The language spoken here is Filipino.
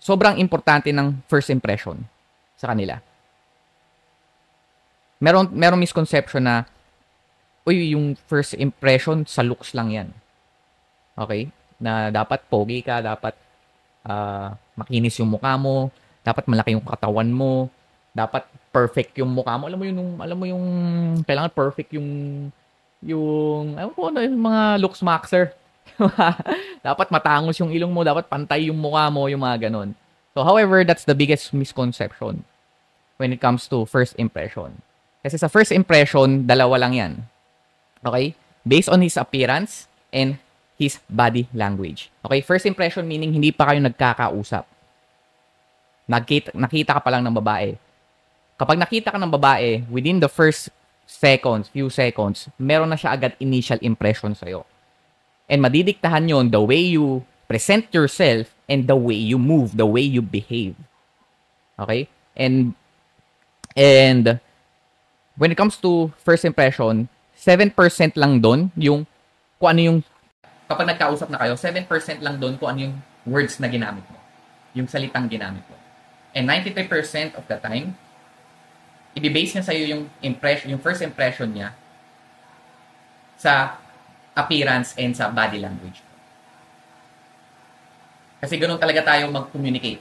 sobrang importante ng first impression sa kanila. Merong misconception na, uy, yung first impression sa looks lang yan. Okay? Na dapat pogi ka, dapat makinis yung mukha mo, dapat malaki yung katawan mo, dapat perfect yung mukha mo. Alam mo yung kailangan perfect yung ano yung mga looks maxer. Dapat matangos yung ilong mo, dapat pantay yung mukha mo, yung mga ganun. So, however, that's the biggest misconception when it comes to first impression. Kasi sa first impression, dalawa lang yan. Okay? Based on his appearance and his body language. Okay? First impression meaning hindi pa kayo nagkakausap. Nakita ka pa lang ng babae. Kapag nakita ka ng babae, within the first seconds, few seconds, meron na siya agad initial impression sa'yo. And madidiktahan yon the way you present yourself and the way you move, the way you behave. Okay? And when it comes to first impression, 7% lang doon yung kung ano yung kapag nagkausap na kayo, 7% lang doon kung ano yung words na ginamit mo. Yung salitang ginamit mo. And 93% of the time, i-base niya sa'yo yung impression, yung first impression niya sa appearance and sa body language. Kasi ganun talaga tayo mag-communicate.